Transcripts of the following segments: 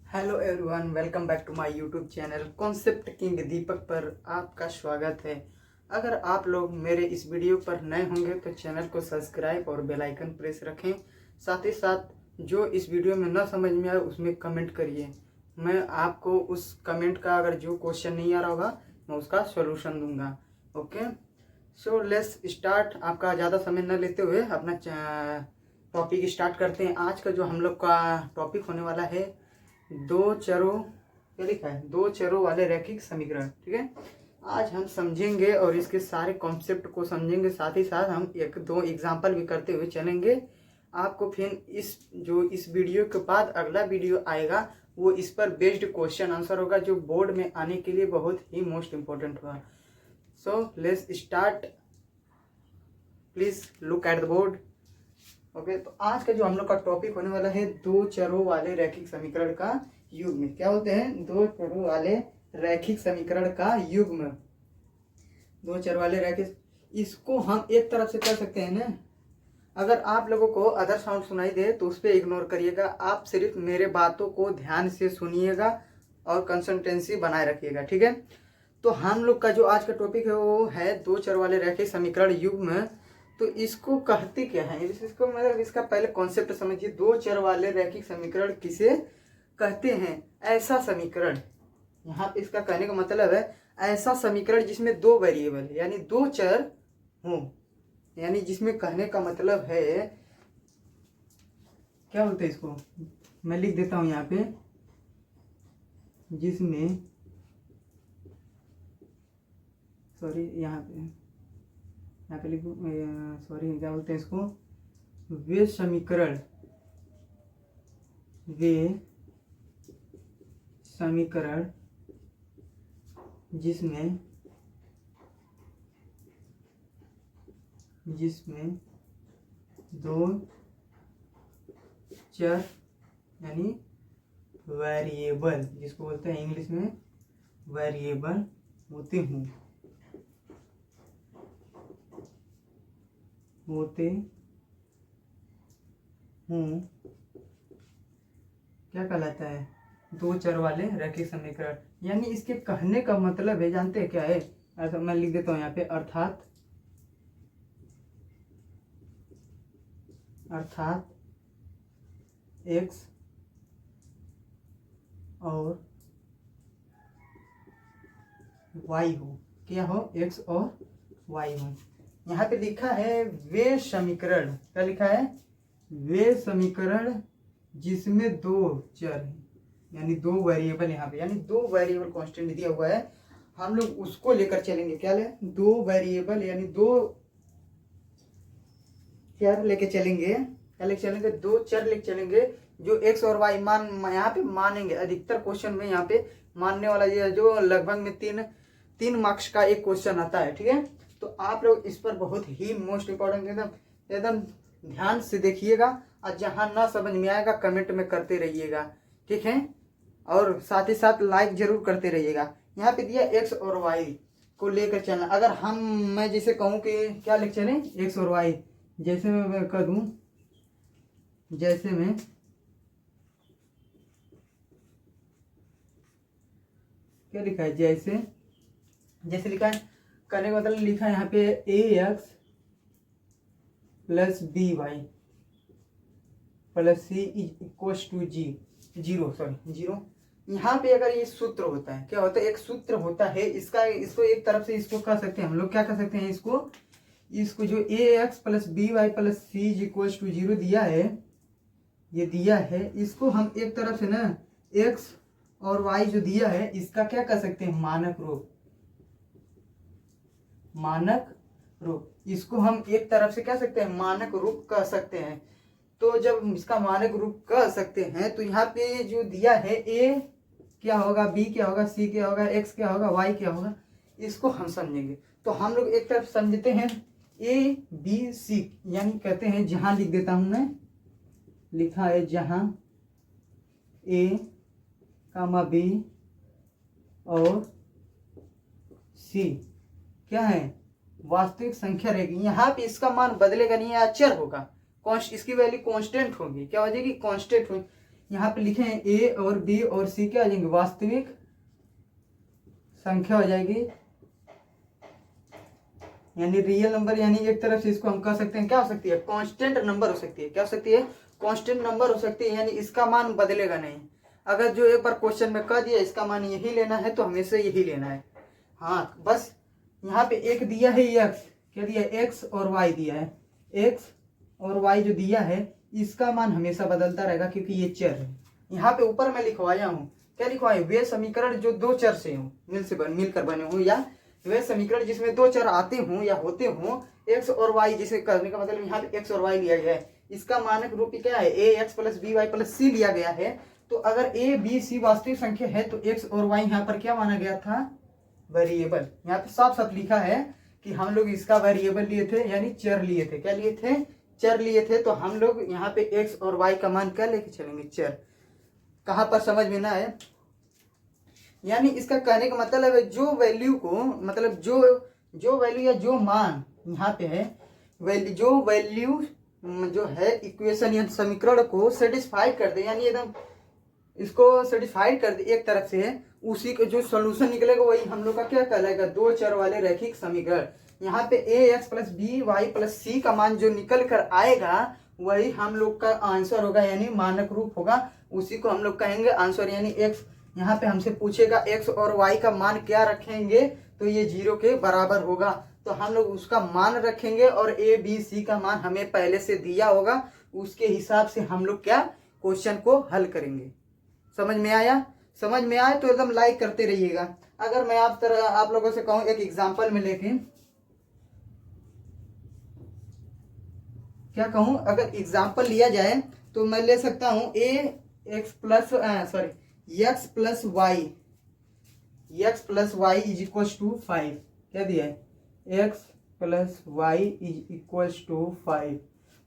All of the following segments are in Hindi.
Hello everyone, welcome back to my YouTube channel concept king Deepak पर आपका स्वागत है। अगर आप लोग मेरे इस वीडियो पर नए होंगे तो चैनल को सब्सक्राइब और बेल आइकन प्रेस रखें। साथ ही साथ जो इस वीडियो में ना समझ में आए उसमें कमेंट करिए। मैं आपको उस कमेंट का अगर जो क्वेश्चन नहीं आ रहा होगा मैं उसका सॉल्यूशन दूंगा। Okay, so let's start. आपका ज़्यादा समय न लेते हुए अपना टॉपिक स्टार्ट करते हैं। आज का जो हम लोग का टॉपिक होने वाला है दो चरों, क्या लिखा है, दो चरों वाले रैखिक समीकरण। ठीक है, आज हम समझेंगे और इसके सारे कॉन्सेप्ट को समझेंगे। साथ ही साथ हम एक दो एग्जांपल भी करते हुए चलेंगे। आपको फिर इस वीडियो के बाद अगला वीडियो आएगा वो इस पर बेस्ड क्वेश्चन आंसर होगा जो बोर्ड में आने के लिए बहुत ही मोस्ट इम्पोर्टेंट होगा। So let's start, please look at the board. Okay, तो आज का जो हम लोग का टॉपिक होने वाला है दो चरों वाले रैखिक समीकरण का युग्म। क्या बोलते हैं? दो चरों वाले रैखिक समीकरण का युग्म। दो चर वाले रैखिक, इसको हम एक तरफ से कर सकते हैं ना। अगर आप लोगों को अदर साउंड सुनाई दे तो उस पर इग्नोर करिएगा। आप सिर्फ मेरे बातों को ध्यान से सुनिएगा और कंसंट्रेंसी बनाए रखिएगा। ठीक है, तो हम लोग का जो आज का टॉपिक है वो है दो चर वाले रैखिक समीकरण युग्म। तो इसको कहते क्या है, इसको मतलब इसका पहले कॉन्सेप्ट समझिए। दो चर वाले रैखिक समीकरण किसे कहते हैं? ऐसा समीकरण, यहाँ पे इसका कहने का मतलब है ऐसा समीकरण जिसमें दो वेरिएबल यानी दो चर हों। यानी जिसमें कहने का मतलब है, क्या बोलते हैं इसको, मैं लिख देता हूं यहाँ पे, जिसमें, सॉरी यहाँ पे लिखूँ, सॉरी क्या बोलते हैं इसको, वे समीकरण जिसमें दो चर यानी वेरिएबल, जिसको बोलते हैं इंग्लिश में वेरिएबल होते हूँ क्या कहलाता है? दो चर वाले रैखिक समीकरण। यानी इसके कहने का मतलब है, जानते हैं क्या है? ऐसा मैं लिख देता हूँ यहाँ पे, अर्थात एक्स और वाई हो। क्या हो? एक्स और वाई हो। यहाँ पे लिखा है वे समीकरण, क्या लिखा है? वे समीकरण जिसमें दो चर हैं यानी दो वेरिएबल, यहाँ पे यानी दो वेरिएबल कांस्टेंट दिया हुआ है, हम लोग उसको लेकर चलेंगे। क्या ले? दो वेरिएबल यानी दो चर लेके चलेंगे। क्या लेके चलेंगे? दो चर लेके चलेंगे जो एक्स और वाई यहाँ पे मानेंगे। अधिकतर क्वेश्चन में यहाँ पे मानने वाला ये जो लगभग में तीन मार्क्स का एक क्वेश्चन आता है। ठीक है, तो आप लोग इस पर बहुत ही मोस्ट इम्पोर्टेंट एकदम ध्यान से देखिएगा और जहां ना समझ में आएगा कमेंट में करते रहिएगा। ठीक है, और साथ ही साथ लाइक जरूर करते रहिएगा। यहाँ पे दिया एक्स और वाई को लेकर चलना। अगर मैं जैसे कहूँ कि क्या लिख चले, एक्स और वाई, जैसे मैं कह दूं, जैसे मैं क्या लिखा है, जैसे लिखा है, करने का मतलब लिखा है यहाँ पे A x plus B Y plus C equals to zero. यहाँ पे अगर ये सूत्र होता है, क्या होता है, एक सूत्र होता है इसको एक तरफ से इसको कह सकते हैं हम लोग, क्या कह सकते हैं इसको जो A x plus B Y plus C equals to zero दिया है, ये दिया है, इसको हम एक तरफ से ना एक्स और वाई जो दिया है इसका क्या कह सकते हैं? मानक रूप। इसको हम एक तरफ से कह सकते हैं मानक रूप कह सकते हैं। तो जब इसका मानक रूप कह सकते हैं तो यहाँ पे जो दिया है ए क्या होगा, बी क्या होगा, सी क्या होगा, एक्स क्या होगा, वाई क्या होगा, इसको हम समझेंगे। तो हम लोग एक तरफ समझते हैं ए बी सी, यानी कहते हैं, जहां लिख देता हूं मैं, लिखा है जहां ए कामा बी और सी क्या है, वास्तविक संख्या रहेगी। यहाँ पे इसका मान बदलेगा नहीं, अचर होगा, इसकी वैल्यू कांस्टेंट होगी। क्या हो जाएगी? कांस्टेंट होगी। यहाँ पे लिखे हैं ए और बी और सी क्या आ जाएंगे, वास्तविक संख्या हो जाएगी, यानी रियल नंबर। यानी एक तरफ से इसको हम कह सकते हैं क्या हो सकती है, कांस्टेंट नंबर हो सकती है। क्या हो सकती है, कांस्टेंट नंबर हो सकती है, यानी इसका मान बदलेगा नहीं। अगर जो एक बार क्वेश्चन में कह दिया इसका मान यही लेना है तो हमेशा यही लेना है। हाँ बस यहाँ पे एक दिया है एक्स, क्या दिया है, एक्स और वाई दिया है। एक्स और वाई जो दिया है इसका मान हमेशा बदलता रहेगा क्योंकि ये चर है। यहाँ पे ऊपर मैं लिखवाया हूँ, क्या लिखवाया, वे समीकरण जो दो चर से हो मिलकर बने हो, या वे समीकरण जिसमें दो चर आते हों या होते हों, एक्स और वाई, जिसे करने का मतलब यहाँ पे एक्स और वाई लिया गया है। इसका मानक रूप क्या है, A x plus B Y plus C लिया गया है। तो अगर ए बी सी वास्तविक संख्या है तो एक्स और वाई यहाँ पर क्या माना गया था, वेरिएबल। यहाँ पे साफ साफ लिखा है कि हम लोग इसका वेरिएबल लिए थे, यानी चर लिए थे। क्या लिए थे, चर लिए थे। तो हम लोग यहाँ पे एक्स और वाई का मान क्या लेके चलेंगे, चर। कहाँ पर समझ में ना है, यानी इसका कहने का मतलब है जो वैल्यू को, मतलब जो वैल्यू या जो मान यहाँ पे है, जो वैल्यू जो है इक्वेशन या समीकरण को सेटिस्फाई कर दे, यानी एकदम इसको सेटिस्फाइड कर दे एक तरफ से, उसी का जो सोल्यूशन निकलेगा वही हम लोग का क्या कहलाएगा, दो चर वाले रैखिक समीकरण। यहाँ पे A x plus B Y plus C का मान जो निकल कर आएगा वही हम लोग का आंसर होगा, यानी मानक रूप होगा। उसी को हम लोग कहेंगे आंसर। यानी एक्स, यहाँ पे हमसे पूछेगा एक्स और वाई का मान क्या रखेंगे तो ये 0 के बराबर होगा, तो हम लोग उसका मान रखेंगे और ए बी सी का मान हमें पहले से दिया होगा, उसके हिसाब से हम लोग क्या क्वेश्चन को हल करेंगे। समझ में आया, समझ में आए तो एकदम लाइक करते रहिएगा। अगर मैं आप लोगों से कहूँ एक एग्जांपल में लेके, क्या कहूँ, अगर एग्जांपल लिया जाए तो मैं ले सकता हूँ A x plus X plus Y is equal to 5। क्या दिया है, x plus Y is equal to 5।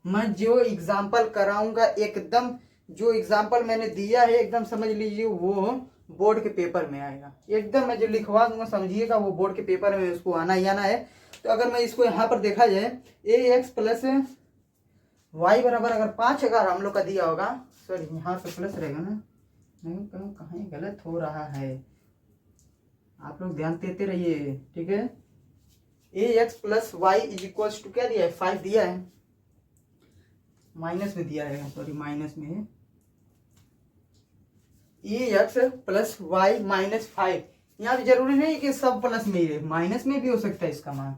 मैं जो एग्जांपल कराऊंगा एकदम, जो एग्जाम्पल मैंने दिया है एकदम समझ लीजिए वो बोर्ड के पेपर में आएगा। एकदम मैं जो लिखवा दूंगा समझिएगा वो बोर्ड के पेपर में उसको आना ही आना है। तो अगर मैं इसको यहाँ पर देखा जाए, ए एक्स प्लस वाई बराबर अगर 5 अगर हम लोग का दिया होगा, सॉरी यहाँ पे प्लस रहेगा ना, नहीं कहीं गलत हो रहा है, आप लोग ध्यान देते रहिए, ठीक है। A x plus Y is equal to क्या दिया है, 5 दिया है, माइनस में दिया है, सॉरी माइनस में है, A x plus y minus 5। यहाँ पे जरूरी नहीं कि सब प्लस में ही है, माइनस में भी हो सकता है इसका मान।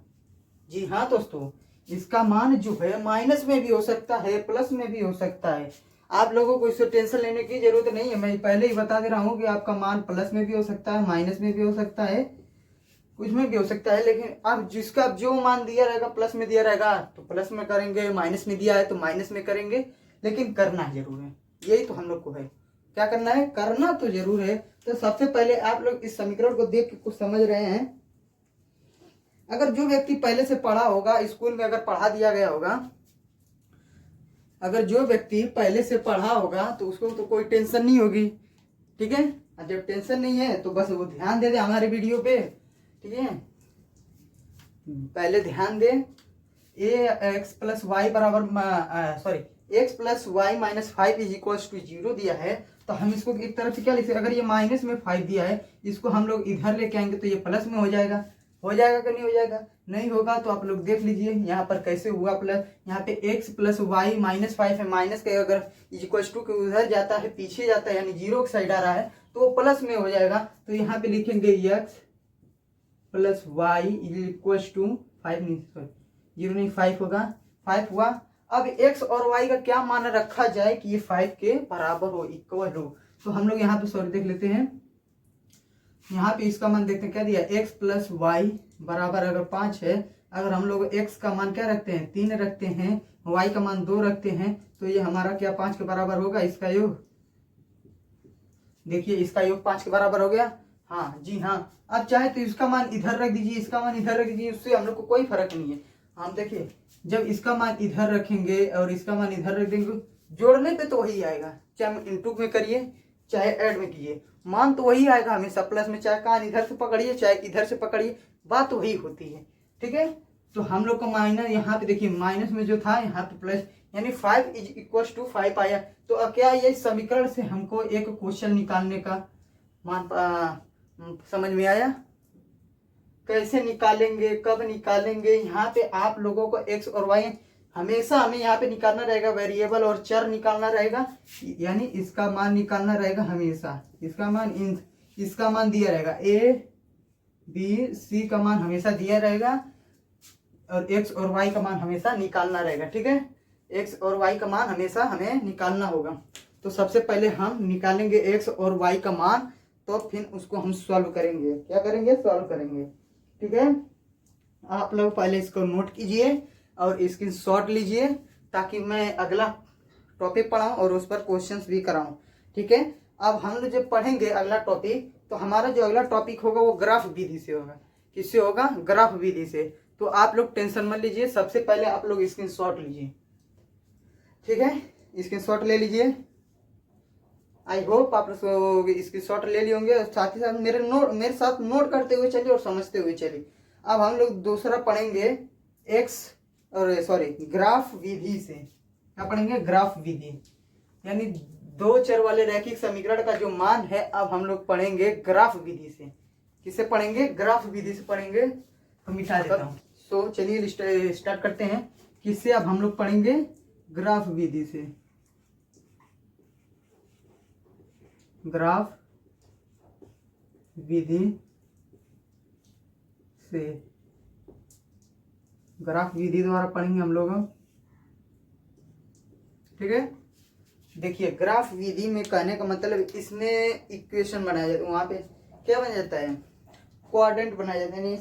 जी हाँ दोस्तों, इसका मान जो है माइनस में भी हो सकता है, प्लस में भी हो सकता है। आप लोगों को इससे टेंशन लेने की जरूरत नहीं है, मैं पहले ही बता दे रहा हूँ कि आपका मान प्लस में भी हो सकता है, माइनस में भी हो सकता है, कुछ में भी हो सकता है। लेकिन आप जिसका जो मान दिया रहेगा, प्लस में दिया रहेगा तो प्लस में करेंगे, माइनस में दिया है तो माइनस में करेंगे, लेकिन करना जरूर है। यही तो हम लोग को है, क्या करना है, करना तो जरूर है। तो सबसे पहले आप लोग इस समीकरण को देख के कुछ समझ रहे हैं। अगर जो व्यक्ति पहले से पढ़ा होगा, स्कूल में अगर पढ़ा दिया गया होगा, अगर जो व्यक्ति पहले से पढ़ा होगा तो उसको तो कोई टेंशन नहीं होगी, ठीक है। और जब टेंशन नहीं है तो बस वो ध्यान दे दे हमारे वीडियो पे, ठीक है, पहले ध्यान दे। ए एक्स प्लस वाई बराबर x plus y minus 5 is equal to 0 दिया है, तो हम इसको एक तरफ से क्या लिख सकते, अगर ये माइनस में 5 दिया है, इसको हम लोग इधर लेके आएंगे तो ये प्लस में हो जाएगा। हो जाएगा कि नहीं हो जाएगा, नहीं होगा तो आप लोग देख लीजिए यहाँ पर कैसे हुआ प्लस। यहाँ पे एक्स प्लस वाई माइनस 5 है, माइनस के अगर इक्वल टू के उधर जाता है, पीछे जाता है, यानी 0 की साइड आ रहा है तो वो प्लस में हो जाएगा। तो यहाँ पे लिखेंगे x plus y equal to 5 नहीं, सॉरी 0 नहीं 5 होगा, 5 हुआ। अब एक्स और वाई का क्या मान रखा जाए कि ये 5 के बराबर हो, इक्वल हो। तो हम लोग यहाँ पे सॉरी देख लेते हैं, यहाँ पे इसका मान देखते हैं, क्या दिया, x प्लस वाई बराबर अगर 5 है, अगर हम लोग x का मान क्या रखते हैं, 3 रखते हैं, y का मान 2 रखते हैं, तो ये हमारा क्या 5 के बराबर होगा। इसका योग देखिए, इसका योग 5 के बराबर हो गया। हाँ जी हाँ, अब चाहे तो इसका मान इधर रख दीजिए, इसका मान इधर रख दीजिए, उससे हम लोग को कोई फर्क नहीं है। हम देखिए, जब इसका मान इधर रखेंगे और इसका मान इधर रख देंगे, जोड़ने पे तो वही आएगा, चाहे इंटू में करिए चाहे ऐड में कीजिए, मान तो वही आएगा हमेशा प्लस में, चाहे कान इधर से पकड़िए चाहे इधर से पकड़िए, बात वही होती है, ठीक है। तो हम लोग का माइनस यहाँ पे देखिए, माइनस में जो था यहाँ पे प्लस, यानी 5 इज इक्वल टू 5 आया। तो अब क्या ये समीकरण से हमको एक क्वेश्चन निकालने का मान समझ में आया। कैसे निकालेंगे, कब निकालेंगे, यहाँ पे आप लोगों को एक्स और वाई हमेशा हमें यहाँ पे निकालना रहेगा, वेरिएबल और चर निकालना रहेगा, यानी इसका मान निकालना रहेगा हमेशा। इसका मान दिया रहेगा, ए बी सी का मान हमेशा दिया रहेगा और एक्स और वाई का मान हमेशा निकालना रहेगा। ठीक है, एक्स और वाई का मान हमेशा हमें निकालना होगा। तो सबसे पहले हम निकालेंगे एक्स और वाई का मान, तो फिर उसको हम सॉल्व करेंगे। क्या करेंगे? सॉल्व करेंगे। ठीक है, आप लोग पहले इसको नोट कीजिए और स्क्रीनशॉट लीजिए ताकि मैं अगला टॉपिक पढ़ाऊँ और उस पर क्वेश्चंस भी कराऊँ। ठीक है, अब हम लोग जब पढ़ेंगे अगला टॉपिक, तो हमारा जो अगला टॉपिक होगा वो ग्राफ विधि से होगा। किससे होगा? ग्राफ विधि से। तो आप लोग टेंशन मत लीजिए, सबसे पहले आप लोग स्क्रीनशॉट लीजिए। ठीक है, स्क्रीनशॉट ले लीजिए। आई होप आप लोग स्क्रीनशॉट ले लिए होंगे, साथ ही साथ मेरे साथ नोट करते हुए चलिए और समझते हुए चलिए। अब हम लोग दूसरा पढ़ेंगे ग्राफ विधि से। क्या पढ़ेंगे? ग्राफ विधि, यानी दो चर वाले रैखिक समीकरण का जो मान है, अब हम लोग पढ़ेंगे ग्राफ विधि से। किससे पढ़ेंगे? ग्राफ विधि से पढ़ेंगे। तो मिटा देता हूँ। तो चलिए स्टार्ट करते हैं। किससे? अब हम लोग पढ़ेंगे ग्राफ विधि से। ग्राफ विधि से, ग्राफ विधि द्वारा पढ़ेंगे हम लोग। ठीक है, देखिए ग्राफ विधि में कहने का मतलब इसमें इक्वेशन बनाया जाता है। वहां पे क्या बन जाता है? कोऑर्डिनेट बनाया जाता है, यानी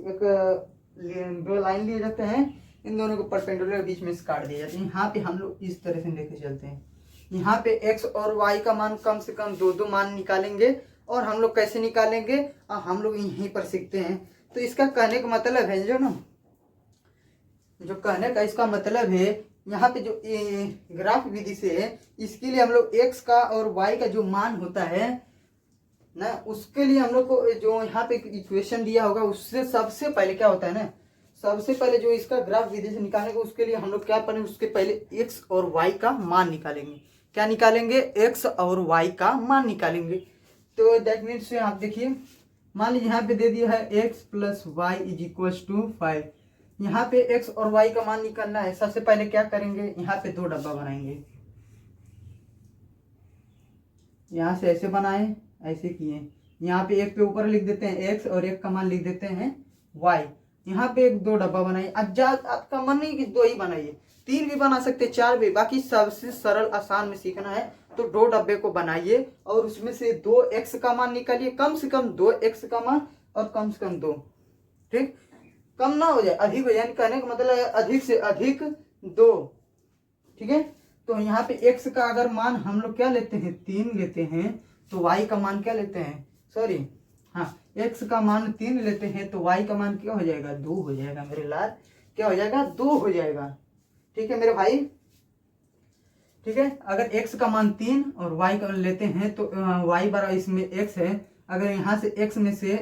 एक दो लाइन लिए जाते हैं, इन दोनों को परपेंडिकुलर बीच में से काट दिया जाता है। यहाँ पे हम लोग इस तरह से लेके चलते हैं। यहाँ पे एक्स और वाई का मान कम से कम दो मान निकालेंगे। और हम लोग कैसे निकालेंगे हम लोग यहीं पर सीखते हैं। तो इसका कहने का मतलब है, जो कहने का इसका मतलब है, यहाँ पे जो ग्राफ विधि से है, इसके लिए हम लोग एक्स का और वाई का जो मान होता है ना, उसके लिए हम लोग को जो यहाँ पे इक्वेशन दिया होगा, उससे सबसे पहले क्या होता है ना, सबसे पहले जो इसका ग्राफ विधि से निकालने का, उसके लिए हम लोग क्या करेंगे? उसके पहले एक्स और वाई का मान निकालेंगे। क्या निकालेंगे? एक्स और वाई का मान निकालेंगे। तो दैट मीन्स आप देखिए, मान लीजिए यहाँ पे दे दिया है x plus Y is equal to 5। यहाँ पे एक्स और वाई का मान निकालना है। सबसे पहले क्या करेंगे? यहाँ पे दो डब्बा बनाएंगे। यहाँ से ऐसे बनाए, ऐसे किए। यहाँ पे एक पे ऊपर लिख देते हैं एक्स और एक का मान लिख देते हैं वाई। यहाँ पे एक दो डब्बा बनाइए। अब आपका मन नहीं कि दो ही बनाइए, तीन भी बना सकते, चार भी, बाकी सबसे सरल आसान में सीखना है। तो दो डब्बे को बनाइए और उसमें से दो एक्स का मान निकालिए, कम से कम दो एक्स का मान और कम से कम दो। ठीक, कम ना हो जाए, अधिक हो जाए। कहने का मतलब है अधिक से अधिक दो। ठीक है, तो यहाँ पे एक्स का अगर मान हम लोग क्या लेते हैं? 3 लेते हैं। तो वाई का मान क्या लेते हैं? एक्स का मान 3 लेते हैं, तो वाई का मान क्या हो जाएगा? 2 हो जाएगा मेरे लाल। क्या हो जाएगा? 2 हो जाएगा। ठीक है मेरे भाई। ठीक है, अगर एक्स का मान 3 और वाई का मान लेते हैं, तो वाई बराबर इसमें एक्स है। अगर यहाँ से एक्स में से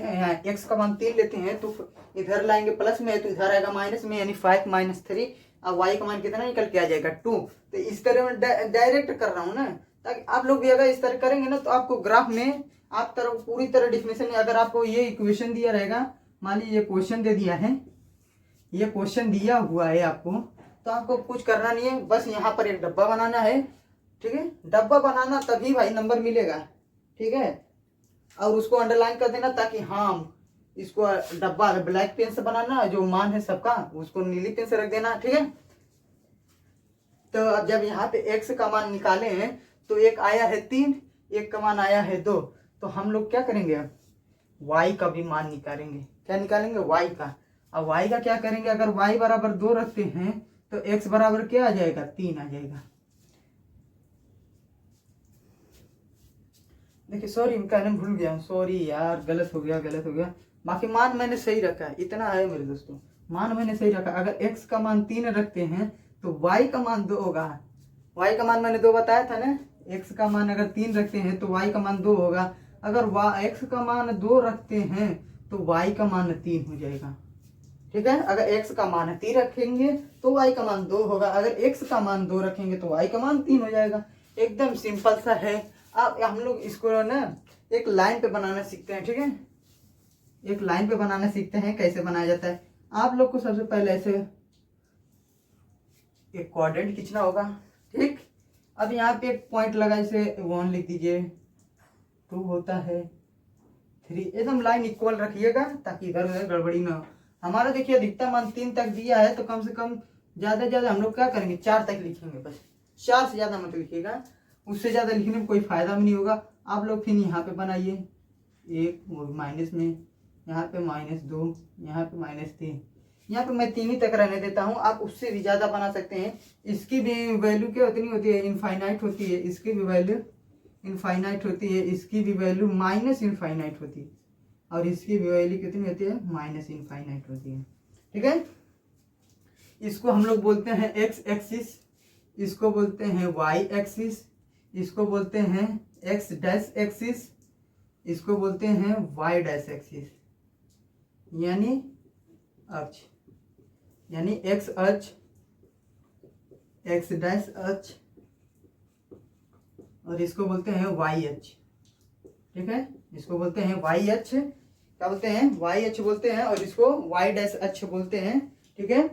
एक्स का मान 3 लेते हैं, तो इधर लाएंगे प्लस में, तो इधर आएगा माइनस में, यानी 5 - 3। अब वाई का मान कितना निकल के आ जाएगा? 2। तो इस तरह में डायरेक्ट कर रहा हूँ ना, ताकि आप लोग भी अगर इस तरह करेंगे ना, तो आपको ग्राफ में आप तरफ पूरी तरह डिफिनेशन में, अगर आपको ये इक्वेशन दिया रहेगा, मान लीजिए ये क्वेश्चन दे दिया है, ये क्वेश्चन दिया हुआ है आपको, तो आपको कुछ करना नहीं है, बस यहाँ पर एक डब्बा बनाना है। ठीक है, डब्बा बनाना तभी भाई नंबर मिलेगा। ठीक है, और उसको अंडरलाइन कर देना, ताकि हाँ इसको डब्बा ब्लैक पेन से बनाना, जो मान है सबका उसको नीली पेन से रख देना। ठीक है, तो अब जब यहाँ पे एक्स का मान निकाले हैं, तो एक आया है 3, एक का मान आया है 2। तो हम लोग क्या करेंगे? वाई का भी मान निकालेंगे। क्या निकालेंगे? वाई का। अब वाई का क्या करेंगे? अगर वाई बराबर 2 रखते हैं, तो एक्स बराबर क्या आ जाएगा? 3 आ जाएगा। देखिए सॉरी, कहने भूल गया, सॉरी यार, गलत हो गया। बाकी मान मैंने सही रखा है, इतना है मेरे दोस्तों, मान मैंने सही रखा। अगर एक्स का मान 3 रखते हैं, तो वाई का मान 2 होगा। वाई का मान मैंने 2 बताया था ना। एक्स का मान अगर 3 रखते हैं, तो वाई का मान 2 होगा। अगर एक्स का मान 2 रखते हैं, तो वाई का मान 3 हो जाएगा। ठीक है। अगर x का मान 3 रखेंगे तो y का मान 2 होगा, अगर x का मान 2 रखेंगे तो y का मान 3 हो जाएगा। एकदम सिंपल सा है। अब हम लोग इसको ना एक लाइन पे बनाना सीखते हैं, ठीक है। एक लाइन पे बनाना सीखते हैं, कैसे बनाया जाता है। आप लोग को सबसे पहले ऐसे एक क्वाड्रेंट खींचना होगा, ठीक। अब यहाँ पे एक पॉइंट लगा, इसे 1 लिख दीजिए, 2 होता है 3, एकदम लाइन इक्वल रखिएगा ताकि इधर उधर गड़बड़ी ना हो। हमारा देखिए अधिकतम मान 3 तक दिया है, तो कम से कम ज्यादा से ज्यादा हम लोग क्या करेंगे 4 तक लिखेंगे, बस 4 से ज्यादा मत लिखिएगा, उससे ज्यादा लिखने में कोई फायदा भी नहीं होगा। आप लोग फिर यहाँ पे बनाइए 1 माइनस में, यहाँ पे -2, यहाँ पे -3, यहाँ पे मैं 3 ही तक रहने देता हूँ। आप उससे भी ज्यादा बना सकते हैं। इसकी भी वैल्यू क्या उतनी होती है, इनफाइनाइट होती है। इसकी भी वैल्यू इनफाइनाइट होती है, इसकी भी वैल्यू माइनस इनफाइनाइट होती है, और इसकी भी वैल्यू कितनी होती है, माइनस इनफाइनाइट होती है, ठीक है। इसको हम लोग बोलते हैं एक्स एक्सिस, इसको बोलते हैं वाई एक्सिस, इसको बोलते हैं एक्स डैश एक्सिस, इसको बोलते हैं वाई डैश एक्सिस, यानी अक्ष, यानी एक्स अक्ष, एक्स डैश अक्ष, और इसको बोलते हैं वाई अक्ष, ठीक है। इसको बोलते हैं वाई अक्ष, क्या बोलते हैं, वाई अक्ष बोलते हैं, और इसको वाई डैश अक्ष बोलते हैं, ठीक है।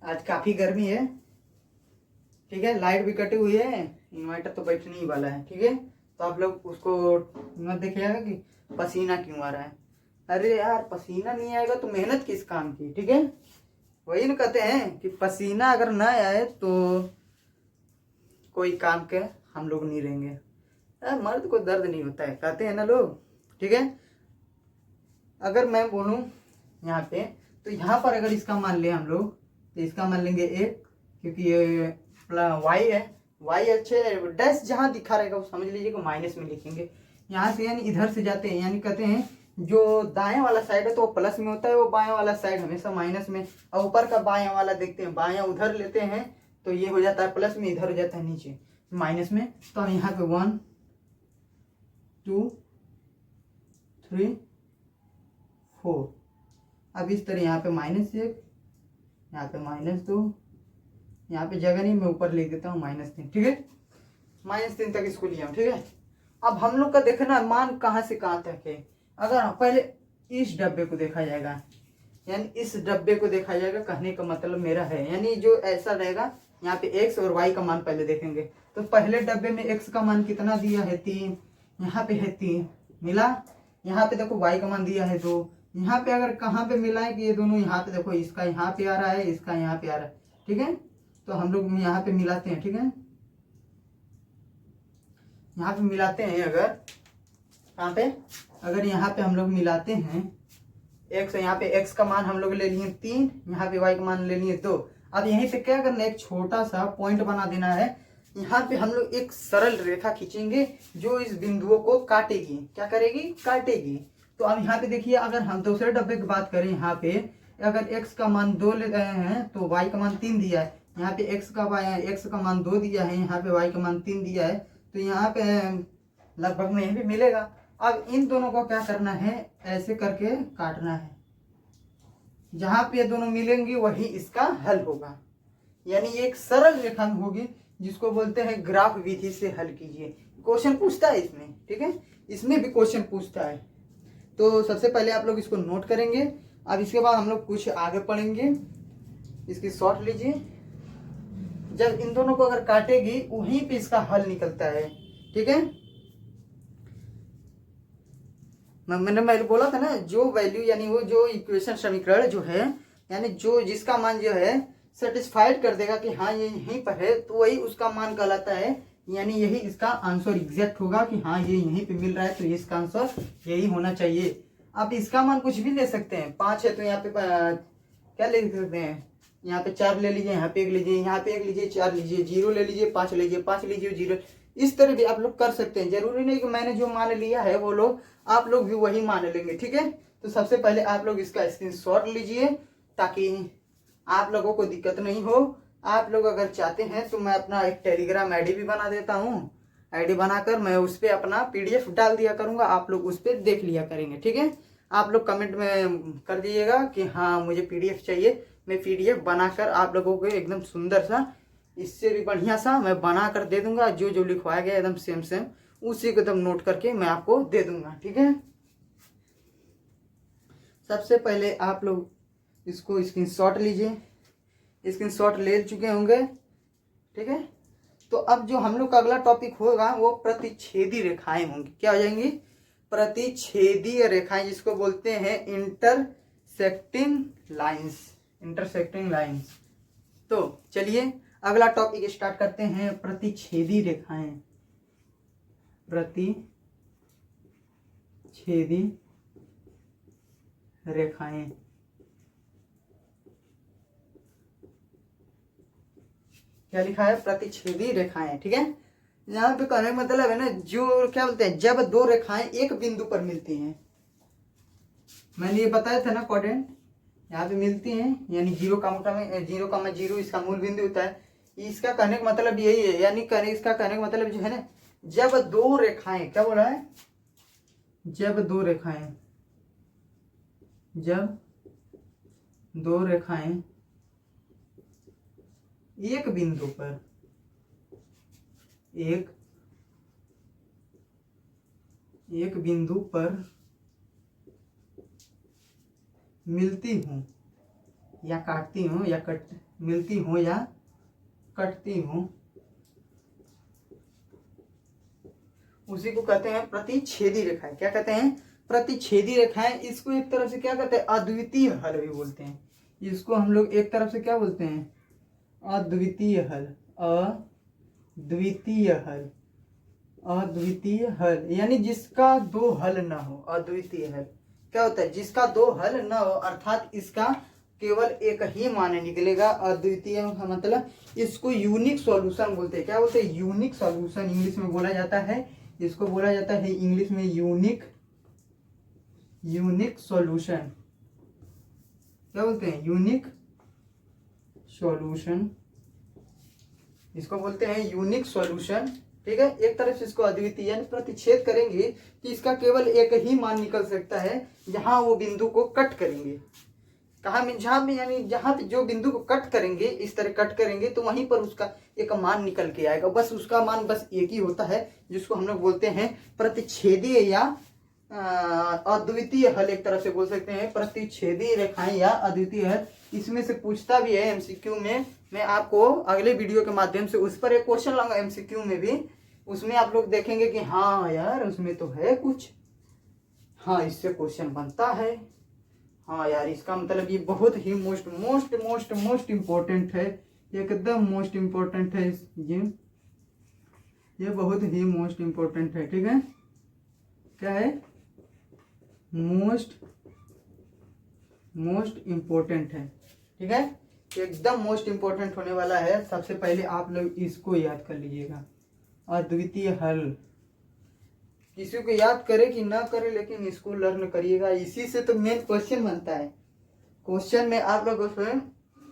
आज काफी गर्मी है, ठीक है, लाइट भी कटी हुई है, इन्वर्टर तो बैठने ही वाला है, ठीक है। तो आप लोग उसको मत देखिएगा कि पसीना क्यों आ रहा है। अरे यार पसीना नहीं आएगा तो मेहनत किस काम की, ठीक है। वही ना कहते हैं कि पसीना अगर ना आए तो कोई काम के हम लोग नहीं रहेंगे। मर्द को दर्द नहीं होता है, कहते हैं ना लोग, ठीक है। अगर मैं बोलूं यहाँ पे, तो यहाँ पर अगर इसका मान लें हम लोग, तो इसका मान लेंगे 1, क्योंकि ये वाई है, वाई अच्छे डैश जहाँ दिखा रहेगा वो समझ लीजिए कि माइनस में लिखेंगे। यहाँ से यानी इधर से जाते हैं, यानी कहते हैं जो दाएं वाला साइड है तो वो प्लस में होता है, वो बाएं वाला साइड हमेशा माइनस में, और ऊपर का बाएं वाला देखते हैं, बाएं उधर लेते हैं तो ये हो जाता है प्लस में, इधर हो जाता है नीचे माइनस में। तो हम यहाँ पे 1 2 3 4, अब इस तरह यहाँ पे -1, यहाँ पे -2, यहाँ पे जगह नहीं, मैं ऊपर लिख देता हूँ -3, ठीक है। -3 तक इसको लिया, ठीक है। अब हम लोग का देखना मान कहाँ से कहाँ तक है। अगर पहले इस डब्बे को देखा जाएगा, यानी इस डब्बे को देखा जाएगा, कहने का मतलब मेरा है, यानी जो ऐसा रहेगा यहाँ पे x और y का मान पहले देखेंगे। तो पहले डब्बे में x का मान कितना दिया है 3, यहाँ पे है 3 मिला, यहाँ पे देखो y का मान दिया है 2, यहाँ पे अगर कहाँ पे मिला है कि ये दोनों, यहाँ पे देखो इसका यहाँ पे आ रहा है, इसका यहाँ पे आ रहा है, ठीक है। तो हम लोग यहाँ पे मिलाते हैं, ठीक है, यहाँ पे मिलाते हैं। अगर कहाँ पे, अगर यहाँ पे हम लोग मिलाते हैं x, यहाँ पे x का मान हम लोग ले लिए 3, यहाँ पे y का मान ले लिए 2। अब यहीं पे क्या करना है, एक छोटा सा पॉइंट बना देना है। यहाँ पे हम लोग एक सरल रेखा खींचेंगे जो इस बिंदुओं को काटेगी, क्या करेगी, काटेगी। तो अब यहाँ पे देखिए, अगर हम दूसरे डब्बे की बात करें, यहाँ पे अगर x का मान 2 ले रहे हैं तो y का मान 3 दिया है, यहाँ पे x का मान 2 दिया है, यहाँ पे y का मान 3 दिया है, तो यहाँ पे लगभग में भी मिलेगा। अब इन दोनों को क्या करना है, ऐसे करके काटना है, जहां पे ये दोनों मिलेंगे वही इसका हल होगा। यानी ये एक सरल रेखा होगी जिसको बोलते हैं ग्राफ विधि से हल कीजिए। क्वेश्चन पूछता है इसमें, ठीक है, इसमें भी क्वेश्चन पूछता है। तो सबसे पहले आप लोग इसको नोट करेंगे। अब इसके बाद हम लोग कुछ आगे पढ़ेंगे, इसकी शॉर्ट लीजिए। जब इन दोनों को अगर काटेगी वहीं पे इसका हल निकलता है, ठीक है। मैंने बोला था ना, जो वैल्यू यानी वो जो इक्वेशन समीकरण जो है, यानी जो जिसका मान जो है सेटिस्फाइड कर देगा कि हाँ ये यहीं पर है, तो वही उसका मान कहलाता है। यानी यही इसका आंसर एग्जैक्ट होगा कि हाँ ये यहीं पे मिल रहा है, तो इसका आंसर यही होना चाहिए। आप इसका मान कुछ भी ले सकते हैं। 5 है तो यहाँ पे क्या ले सकते हैं, यहाँ पे 4 ले लीजिए, यहाँ पे 1 लीजिए, यहाँ पे 1 लीजिए, 4 लीजिए, 0 ले लीजिए, 5 लीजिए, 5 लीजिए, 0। इस तरह भी आप लोग कर सकते हैं। जरूरी नहीं कि मैंने जो मान लिया है वो लोग आप लोग भी वही मान लेंगे, ठीक है। तो सबसे पहले आप लोग इसका स्क्रीनशॉट लीजिए ताकि आप लोगों को दिक्कत नहीं हो। आप लोग अगर चाहते हैं तो मैं अपना एक टेलीग्राम आईडी भी बना देता हूँ। आईडी बनाकर मैं उस पर अपना PDF डाल दिया करूंगा, आप लोग उस पर देख लिया करेंगे, ठीक है। आप लोग कमेंट में कर दीजिएगा कि हाँ मुझे पीडीएफ चाहिए। मैं पीडीएफ बनाकर आप लोगों को एकदम सुंदर सा, इससे भी बढ़िया सा मैं बना कर दे दूंगा। जो जो लिखवाया गया एकदम सेम सेम उसी को एकदम नोट करके मैं आपको दे दूंगा। ठीक है, सबसे पहले आप लोग इसको स्क्रीनशॉट लीजिए। स्क्रीनशॉट ले चुके होंगे। ठीक है, तो अब जो हम लोग का अगला टॉपिक होगा वो प्रतिच्छेदी रेखाएं होंगी। क्या हो जाएंगी? प्रतिच्छेदीय रेखाएं, जिसको बोलते हैं इंटरसेक्टिंग लाइंस। Intersecting lines. तो चलिए अगला टॉपिक स्टार्ट करते हैं, प्रतिच्छेदी रेखाएं। प्रतिच्छेदी रेखाएं। क्या लिखा है? प्रतिच्छेदी रेखाएं। ठीक है, यहाँ पे कहने का मतलब है ना, जो क्या बोलते हैं, जब दो रेखाएं एक बिंदु पर मिलती हैं, मैंने ये बताया था ना कोऑर्डिनेट, यहाँ पे मिलती हैं यानी 0,0 इसका मूल बिंदु होता है। इसका कहने का मतलब यही है, यानी इसका कहने का मतलब जो है ना, जब दो रेखाएं, क्या बोला है? जब दो रेखाएं एक बिंदु पर मिलती हूँ या काटती हूँ या कटती हूँ, उसी को कहते हैं प्रतिच्छेदी रेखाएं। क्या कहते हैं? प्रतिच्छेदी रेखाएं। इसको एक तरफ से क्या कहते हैं? अद्वितीय हल भी बोलते हैं। इसको हम लोग एक तरफ से क्या बोलते हैं? अद्वितीय हल, यानी जिसका दो हल ना हो। अद्वितीय हल क्या होता है? जिसका दो हल ना हो, अर्थात इसका केवल एक ही मान निकलेगा। अद्वितीय का मतलब इसको यूनिक सॉल्यूशन बोलते हैं। क्या बोलते हैं? यूनिक सॉल्यूशन इंग्लिश में बोला जाता है। इसको बोला जाता है इंग्लिश में यूनिक सॉल्यूशन। क्या बोलते हैं? यूनिक सॉल्यूशन, इसको बोलते हैं यूनिक सॉल्यूशन। ठीक है, एक तरफ से इसको अद्वितीय यानी प्रतिच्छेद करेंगे कि इसका केवल एक ही मान निकल सकता है, जहां वो बिंदु को कट करेंगे। जहां भी यानी जहां पे जो बिंदु को कट करेंगे, इस तरह कट करेंगे, तो वहीं पर उसका एक मान निकल के आएगा। बस उसका मान बस एक ही होता है, जिसको हम लोग बोलते हैं प्रतिच्छेदीय या अद्वितीय हल। एक तरह से बोल सकते हैं प्रतिच्छेदी रेखाएं या अद्वितीय हल। इसमें से पूछता भी है एमसीक्यू में। मैं आपको अगले वीडियो के माध्यम से उस पर एक क्वेश्चन लाऊंगा एमसीक्यू में भी। उसमें आप लोग देखेंगे कि हाँ यार उसमें तो है कुछ, हाँ इससे क्वेश्चन बनता है, हाँ यार इसका मतलब ये बहुत ही मोस्ट इम्पोर्टेंट है, एकदम मोस्ट इम्पोर्टेंट है। ये बहुत ही मोस्ट इम्पोर्टेंट है। ठीक है, क्या है? मोस्ट इम्पोर्टेंट है। ठीक है, एकदम मोस्ट इम्पोर्टेंट होने वाला है। सबसे पहले आप लोग इसको याद कर लीजिएगा, अद्वितीय हल। किसी को याद करे कि ना करे, लेकिन इसको लर्न करिएगा। इसी से तो मेन क्वेश्चन बनता है। क्वेश्चन में आप लोगों से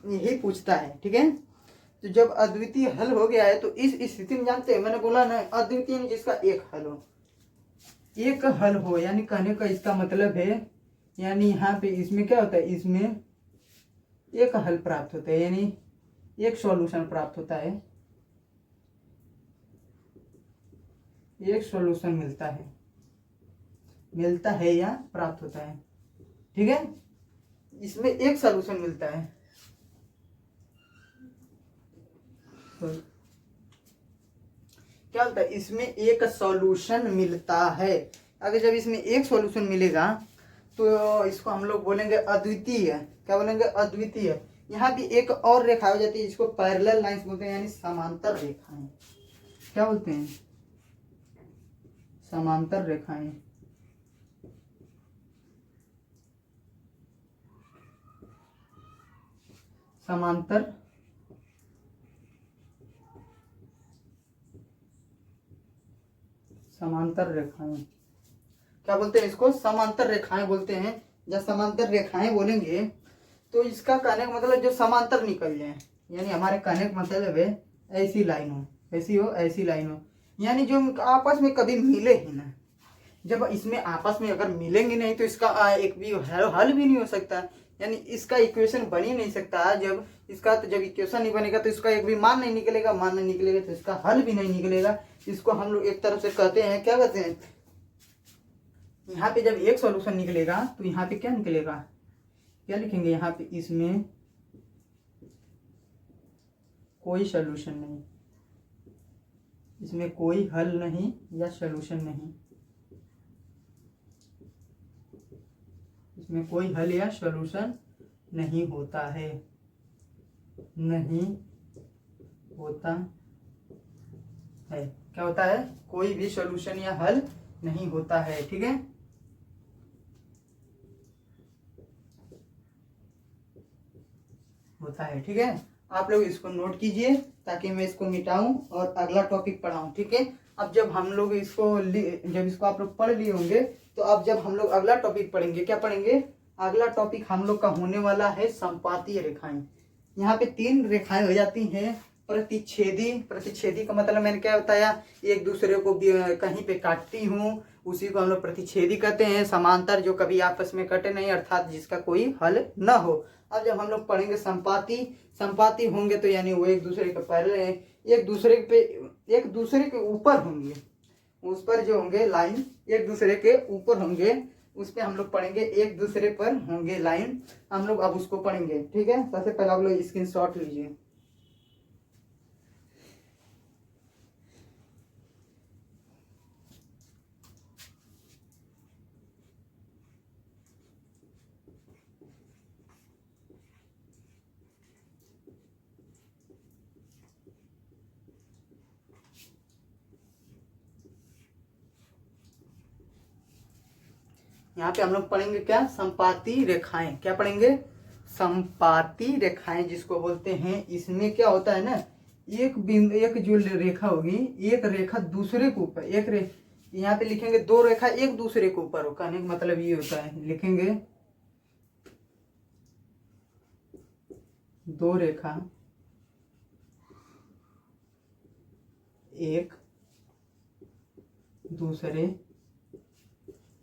यही पूछता है। ठीक है, तो जब अद्वितीय हल हो गया है तो इस स्थिति में जानते हैं, मैंने बोला ना अद्वितीय जिसका एक हल हो, यानी कहने का इसका मतलब है, यानी यहाँ पे इसमें क्या होता है? इसमें एक हल प्राप्त होता है, यानी एक सॉल्यूशन प्राप्त होता है, एक सॉल्यूशन मिलता है या प्राप्त होता है। ठीक है, इसमें एक सॉल्यूशन मिलता है। तो क्या होता है? इसमें एक सॉल्यूशन मिलता है। अगर जब इसमें एक सॉल्यूशन मिलेगा तो इसको हम लोग बोलेंगे अद्वितीय। क्या बोलेंगे? अद्वितीय। यहाँ भी एक और रेखा हो जाती है, जिसको पैरेलल लाइंस बोलते हैं, यानी समांतर रेखाएं। क्या बोलते हैं? समांतर रेखाएं। समांतर रेखाएं क्या बोलते हैं? इसको समांतर रेखाएं बोलते हैं। जब समांतर रेखाएं बोलेंगे तो इसका कहने का मतलब जो समांतर निकल जाए, यानी हमारे कहने का मतलब है ऐसी लाइन हो, यानी जो आपस में कभी मिले ही ना, जब इसमें आपस में अगर मिलेंगे नहीं तो इसका एक भी हल भी नहीं हो सकता, यानी इसका इक्वेशन बन ही नहीं सकता। जब इसका तो जब इक्वेशन नहीं बनेगा तो इसका एक भी मान नहीं निकलेगा, मान नहीं निकलेगा तो इसका हल भी नहीं निकलेगा। इसको हम लोग एक तरफ से कहते हैं, क्या कहते हैं, यहाँ पे जब एक सॉल्यूशन निकलेगा तो यहाँ पे क्या निकलेगा, क्या लिखेंगे यहाँ पे, इसमें कोई सॉल्यूशन नहीं, इसमें कोई हल नहीं या सॉल्यूशन नहीं, इसमें कोई हल या सॉल्यूशन नहीं होता है, नहीं होता है। क्या होता है, कोई भी सॉल्यूशन या हल नहीं होता है। ठीक है, होता है। ठीक है, आप लोग इसको नोट कीजिए ताकि मैं इसको मिटाऊं और अगला टॉपिक पढ़ाऊं। ठीक है, अब जब हम लोग जब इसको आप लोग पढ़ लिए होंगे तो अब जब हम लोग अगला टॉपिक पढ़ेंगे, क्या पढ़ेंगे, अगला टॉपिक हम लोग का होने वाला है संपातीय रेखाएं। यहाँ पे 3 रेखाएं हो जाती हैं, प्रतिच्छेदी। प्रतिच्छेदी का मतलब मैंने क्या बताया, एक दूसरे को कहीं पे काटती हूँ, उसी को हम लोग प्रतिच्छेदी कहते हैं। समांतर, जो कभी आपस में कटे नहीं, अर्थात जिसका कोई हल न हो। अब जब हम लोग पढ़ेंगे संपाती, संपाती होंगे तो यानी वो एक दूसरे के पहले एक दूसरे के ऊपर होंगे, उस पर जो होंगे लाइन एक दूसरे के ऊपर होंगे, उस पर हम लोग पढ़ेंगे, एक दूसरे पर होंगे लाइन, हम लोग अब उसको पढ़ेंगे। ठीक है, सबसे पहले आप लोग स्क्रीनशॉट लीजिए। यहाँ पे हम लोग पढ़ेंगे क्या, संपाती रेखाएं। क्या पढ़ेंगे, संपाती रेखाएं जिसको बोलते हैं। इसमें क्या होता है ना, एक बिंदु, एक जो रेखा होगी, एक रेखा दूसरे के ऊपर, यहाँ पे लिखेंगे 2 रेखा एक दूसरे के ऊपर हो, कहने का मतलब ये होता है, लिखेंगे 2 रेखा एक दूसरे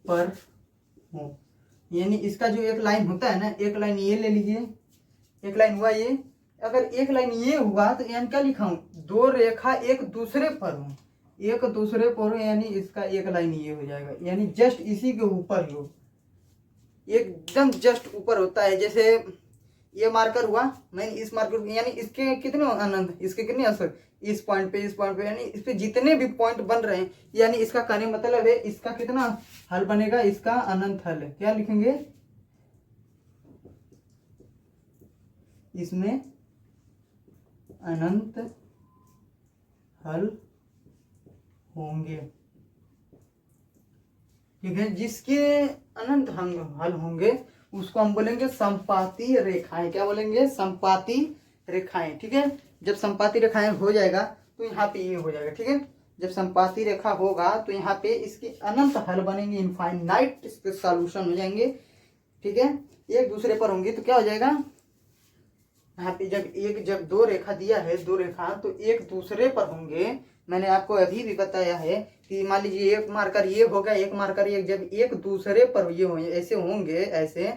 पर हो, यानी इसका जो एक लाइन होता है ना, एक लाइन ये ले लीजिए, एक लाइन हुआ ये, अगर एक लाइन ये हुआ तो यानी क्या लिखा हूं, 2 रेखा एक दूसरे पर हो, एक दूसरे पर हो, यानी इसका एक लाइन ये हो जाएगा, यानी जस्ट इसी के ऊपर ही हो, एकदम जस्ट ऊपर होता है। जैसे ये मार्कर हुआ, मैंने इस मार्कर, यानी इसके कितने अनंत, इसके कितने असर, इस पॉइंट पे, यानी इस पे जितने भी पॉइंट बन रहे हैं, यानी इसका कहने मतलब है इसका कितना हल बनेगा, इसका अनंत हल। क्या लिखेंगे, इसमें अनंत हल होंगे। ठीक है, जिसके अनंत हल होंगे उसको हम बोलेंगे संपाती रेखाएं। क्या बोलेंगे, संपाती रेखाएं। ठीक है, जब संपाती रेखाएं हो जाएगा तो यहाँ पे ये हो जाएगा। ठीक है, जब संपाती रेखा होगा तो यहाँ पे इसके अनंत हल बनेंगे, इनफाइनाइट इसके सॉल्यूशन हो जाएंगे। ठीक है, एक दूसरे पर होंगे तो क्या हो जाएगा, यहाँ पे जब 2 रेखा दिया है, 2 रेखा तो एक दूसरे पर होंगे। मैंने आपको अभी भी बताया है कि मान लीजिए एक मार्कर ये होगा, एक मार्कर ये, जब एक दूसरे पर ये होंगे, ऐसे होंगे, ऐसे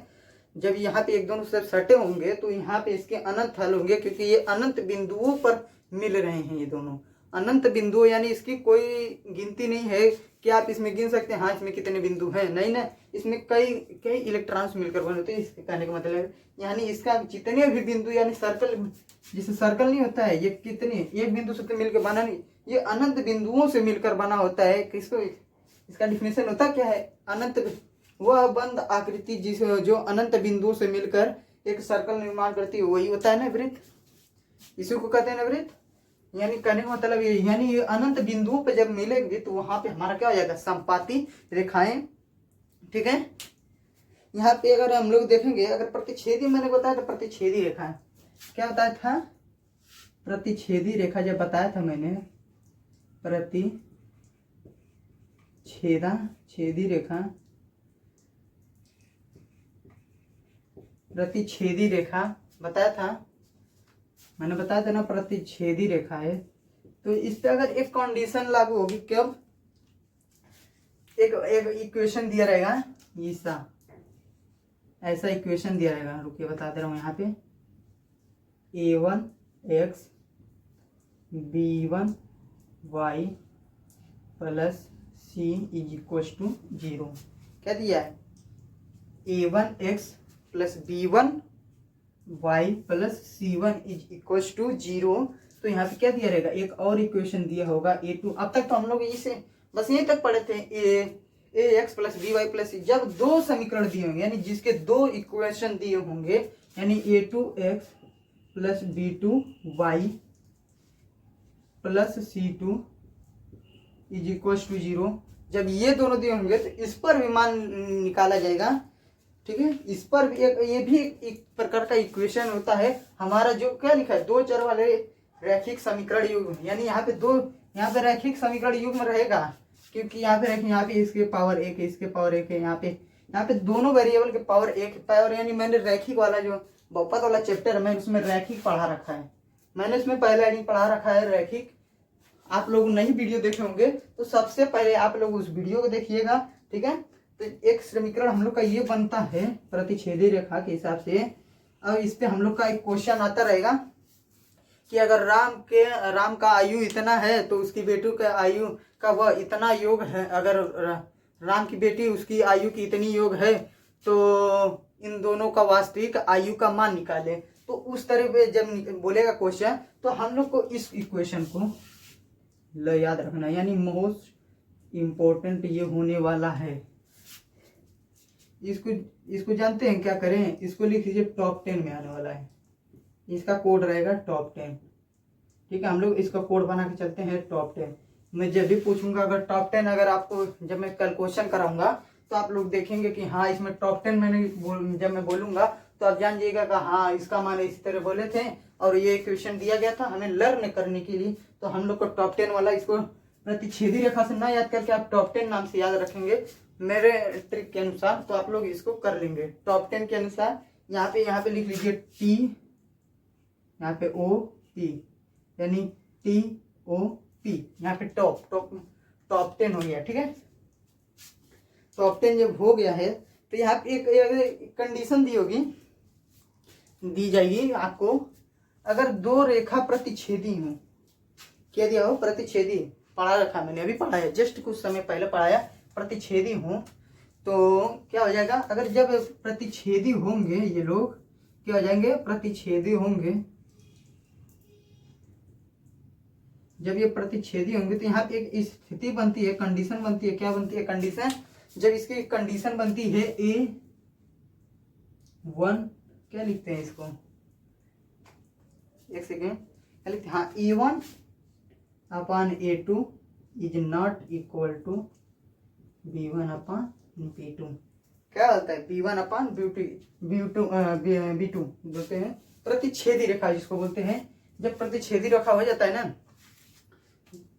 जब यहाँ पे एक दोनों से सटे होंगे तो यहाँ पे इसके अनंत हल होंगे, क्योंकि ये अनंत बिंदुओं पर मिल रहे हैं, ये दोनों अनंत बिंदु, यानी इसकी कोई गिनती नहीं है कि आप इसमें गिन सकते हैं, हाँ इसमें कितने बिंदु हैं, नहीं ना, इसमें कई कई इलेक्ट्रॉन्स मिलकर बने होते हैं। इसके कहने का मतलब यानी इसका जितने भी बिंदु, यानी सर्कल, जिसे सर्कल नहीं होता है, ये कितने एक बिंदु से तो मिलकर बना नहीं, ये अनंत बिंदुओं से मिलकर बना होता है। किसको, इसका डिफिनेशन होता क्या है, अनंत वह बंद आकृति जिस जो अनंत बिंदुओं से मिलकर एक सर्कल निर्माण करती है, वही होता है ना वृत्त, इसी को कहते हैं ना वृत्त। यानी कहने का मतलब ये, यानी ये अनंत बिंदुओं पे जब मिलेंगे तो वहां पे हमारा क्या हो जाएगा, संपाती रेखाएं। ठीक है, यहाँ पे अगर हम लोग देखेंगे, अगर प्रतिच्छेदी मैंने बताया था, प्रतिच्छेदी रेखा क्या बताया था, प्रतिच्छेदी रेखा जब बताया था मैंने, छेदी रेखा, प्रतिच्छेदी रेखा बताया था, मैंने बताया था ना, प्रतिच्छेदी रेखा है। तो इस पे अगर एक कंडीशन लागू होगी, कब, एक एक इक्वेशन दिया रहेगा ऐसा इक्वेशन दिया रहेगा, रुकिए बता दे रहा हूँ यहाँ पे। a1x b1y plus c is equal to 0। क्या दिया है? a1x plus b1y plus c1 is equal to 0। तो यहाँ पे क्या दिया रहेगा? एक और इक्वेशन दिया होगा a2। अब तक तो हम लोग इसे बस यहीं तक पढ़े थे, A x plus B Y plus C. जब दो समीकरण दिए होंगे यानी जिसके दो इक्वेशन दिए होंगे, यानी a2x plus b2y plus c2 is equal to 0, जब ये दोनों दिए होंगे तो इस पर भी मान निकाला जाएगा। ठीक है, इस पर भी ये भी एक प्रकार का इक्वेशन होता है हमारा। जो क्या लिखा है? दो चर वाले रैखिक समीकरण युग्म, यानी यहाँ पे रैखिक समीकरण युग्म रहेगा, क्योंकि यहाँ पे रखें, यहाँ पे इसके पावर 1 है, इसके पावर 1 है, यहाँ पे दोनों वेरिएबल के पावर 1 पावर, यानी मैंने रैखिक वाला जो बहुपद वाला चैप्टर है मैं उसमें रैखिक पढ़ा रखा है। मैंने उसमें पहला हेडिंग पढ़ा रखा है रैखिक। आप लोग नहीं वीडियो देखे होंगे तो सबसे पहले आप लोग उस वीडियो को देखिएगा। ठीक है, तो एक समीकरण हम लोग का ये बनता है प्रतिच्छेदी रेखा के हिसाब से। अब इस पे हम लोग का एक क्वेश्चन आता रहेगा कि अगर राम का आयु इतना है तो उसकी बेटी का आयु का वह इतना योग है। अगर राम की बेटी उसकी आयु की इतनी योग है तो इन दोनों का वास्तविक आयु का मान निकाले। तो उस तरह पे जब बोलेगा क्वेश्चन तो हम लोग को इस इक्वेशन को याद रखना, यानी मोस्ट इम्पोर्टेंट ये होने वाला है। इसको जानते हैं क्या करें? इसको लिख लीजिए, टॉप 10 में आने वाला है। इसका कोड रहेगा टॉप 10। ठीक है, हम लोग इसका कोड बना के चलते हैं टॉप 10। मैं जब भी पूछूंगा अगर टॉप 10, अगर आपको जब मैं कल क्वेश्चन कराऊंगा तो आप लोग देखेंगे कि हाँ इसमें टॉप 10 जब मैं बोलूंगा तो आप जान जाइएगा कि हाँ इसका मान इस तरह बोले थे और ये क्वेश्चन दिया गया था हमें लर्न करने के लिए। तो हम लोग को टॉप 10 वाला, इसको प्रतिच्छेदी रेखा से ना याद करके आप टॉप 10 नाम से याद रखेंगे मेरे ट्रिक के अनुसार, तो आप लोग इसको कर लेंगे टॉप 10 के अनुसार। यहाँ पे लिख लीजिए टी, यहाँ पे ओ पी, यानी टी ओ पी, यहाँ पे टॉप 10 हो गया। ठीक है, टॉप 10 जब हो गया है तो यहाँ पे एक कंडीशन दी जाएगी आपको। अगर दो रेखा प्रतिच्छेदी हो, क्या दिया हो? प्रतिच्छेदी पढ़ा रखा मैंने, अभी पढ़ा है, जस्ट कुछ समय पहले पढ़ाया। प्रतिच्छेदी हो तो क्या हो जाएगा? अगर जब प्रतिच्छेदी होंगे ये लोग क्या हो जाएंगे? प्रतिच्छेदी होंगे। जब ये प्रतिच्छेदी होंगे तो यहाँ पे एक स्थिति बनती है, कंडीशन बनती है। क्या बनती है? कंडीशन। जब इसकी कंडीशन बनती है A1, क्या लिखते हैं इसको? एक सेकेंड, क्या लिखते हैं? हाँ, A1 upon A2 is not equal to B1 upon B2। क्या होता है? B1 अपॉन B2 बोलते हैं प्रतिच्छेदी रेखा जिसको बोलते हैं। जब प्रतिच्छेदी रेखा हो जाता है ना,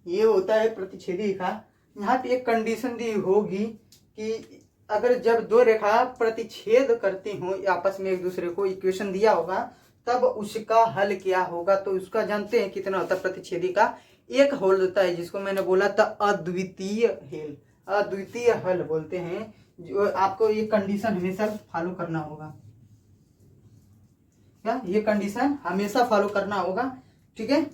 ये होता है प्रतिच्छेदी रेखा। यहाँ पे एक कंडीशन दी होगी कि अगर जब दो रेखा प्रतिच्छेद करती हो आपस में एक दूसरे को, इक्वेशन दिया होगा, तब उसका हल क्या होगा? तो उसका जानते हैं कितना होता है? प्रतिच्छेदी का एक हल होता है जिसको मैंने बोला था अद्वितीय हल बोलते हैं। जो आपको ये कंडीशन हमेशा फॉलो करना होगा। क्या? ये कंडीशन हमेशा फॉलो करना होगा। ठीक है,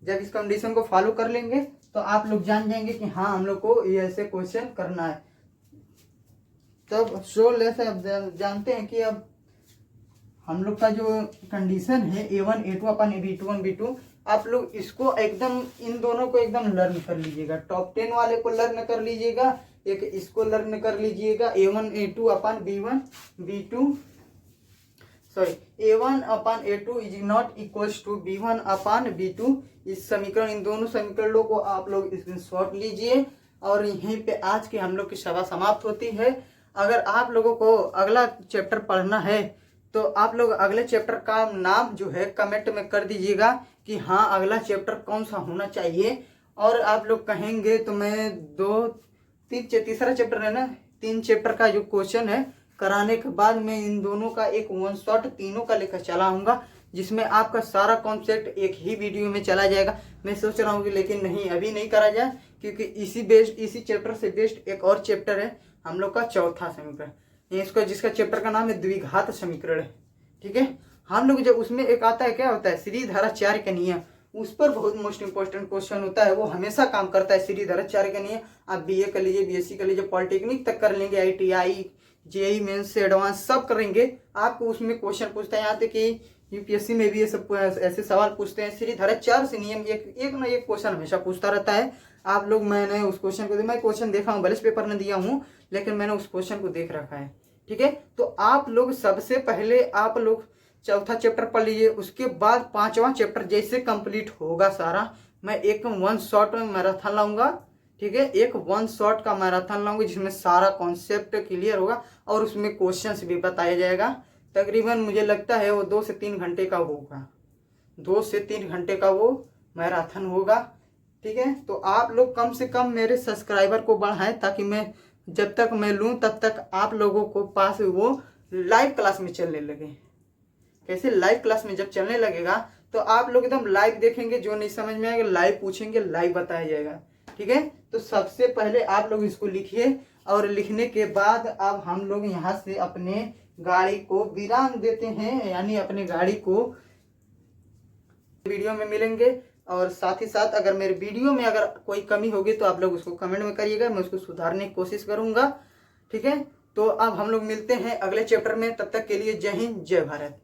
जब इस कंडीशन को फॉलो कर लेंगे तो आप लोग जान जाएंगे कि हाँ हम लोग को ये ऐसे क्वेश्चन करना है। तब से अब जानते हैं कि अब हम लोग का जो कंडीशन है A1 A2 अपन B2 B2, आप लोग इसको एकदम, इन दोनों को एकदम लर्न कर लीजिएगा। टॉप 10 वाले को लर्न कर लीजिएगा, एक इसको लर्न कर लीजिएगा। A1 A2 upon B1 B2 sorry A1 upon A2 is not equal to B1 upon B2। इस समीकरण, इन दोनों समीकरणों को आप लोग स्क्रीनशॉट लीजिए। और यहीं पे आज की हम लोग की सभा समाप्त होती है। अगर आप लोगों को अगला चैप्टर पढ़ना है तो आप लोग अगले चैप्टर का नाम जो है कमेंट में कर दीजिएगा कि हाँ अगला चैप्टर कौन सा होना चाहिए। और आप लोग कहेंगे तो मैं तीसरा चैप्टर है ना, 3 चैप्टर का जो क्वेश्चन है कराने के बाद मैं इन दोनों का एक वन शॉट तीनों का लेकर चला आऊँगा, जिसमें आपका सारा कॉन्सेप्ट एक ही वीडियो में चला जाएगा। मैं सोच रहा हूँ कि लेकिन नहीं, अभी नहीं करा जाए, क्योंकि इसी चैप्टर से बेस्ड एक और चैप्टर है हम लोग का चौथा समीकरण, इसका जिसका चैप्टर का नाम है द्विघात समीकरण। ठीक है, हम लोग जब उसमें एक आता है, क्या होता है, श्रीधरा चार्य का नियम, उस पर बहुत मोस्ट इंपॉर्टेंट क्वेश्चन होता है, वो हमेशा काम करता है। श्रीधरा चार्य का नियम आप बीए कर लीजिए, बीएससी कर लीजिए, पॉलिटेक्निक तक कर लेंगे, ITI जेई मेंस से एडवांस सब करेंगे, आपको उसमें क्वेश्चन पूछता है। यहाँ तक कि यूपीएससी में भी ये सब ऐसे सवाल पूछते हैं। श्रीधरा चार्य से नियम एक ना एक क्वेश्चन हमेशा पूछता रहता है। आप लोग, मैंने उस क्वेश्चन को, मैं क्वेश्चन देखा हूँ, भले पेपर में दिया हूँ, लेकिन मैंने उस क्वेश्चन को देख रखा है। ठीक है, तो आप लोग सबसे पहले आप लोग चौथा चैप्टर पढ़ लीजिए, उसके बाद पांचवा चैप्टर जैसे कंप्लीट होगा सारा, मैं एक वन शॉट में मैराथन लाऊंगा। ठीक है, एक वन शॉट का मैराथन लाऊंगा जिसमें सारा कॉन्सेप्ट क्लियर होगा और उसमें क्वेश्चंस भी बताया जाएगा। तकरीबन मुझे लगता है वो 2 से 3 घंटे का होगा, 2 से 3 घंटे का वो मैराथन होगा। ठीक है, तो आप लोग कम से कम मेरे सब्सक्राइबर को बढ़ाएं, ताकि मैं जब तक मैं लूँ तब तक आप लोगों को पास वो लाइव क्लास में चलने लगे। कैसे लाइव क्लास में जब चलने लगेगा तो आप लोग एकदम लाइव देखेंगे, जो नहीं समझ में आएगा लाइव पूछेंगे, लाइव बताया जाएगा। ठीक है, तो सबसे पहले आप लोग इसको लिखिए, और लिखने के बाद अब हम लोग यहाँ से अपने गाड़ी को विराम देते हैं, यानी अपने गाड़ी को वीडियो में मिलेंगे। और साथ ही साथ अगर मेरे वीडियो में अगर कोई कमी होगी तो आप लोग उसको कमेंट में करिएगा, मैं उसको सुधारने की कोशिश करूंगा। ठीक है, तो अब हम लोग मिलते हैं अगले चैप्टर में, तब तक के लिए जय हिंद, जय भारत।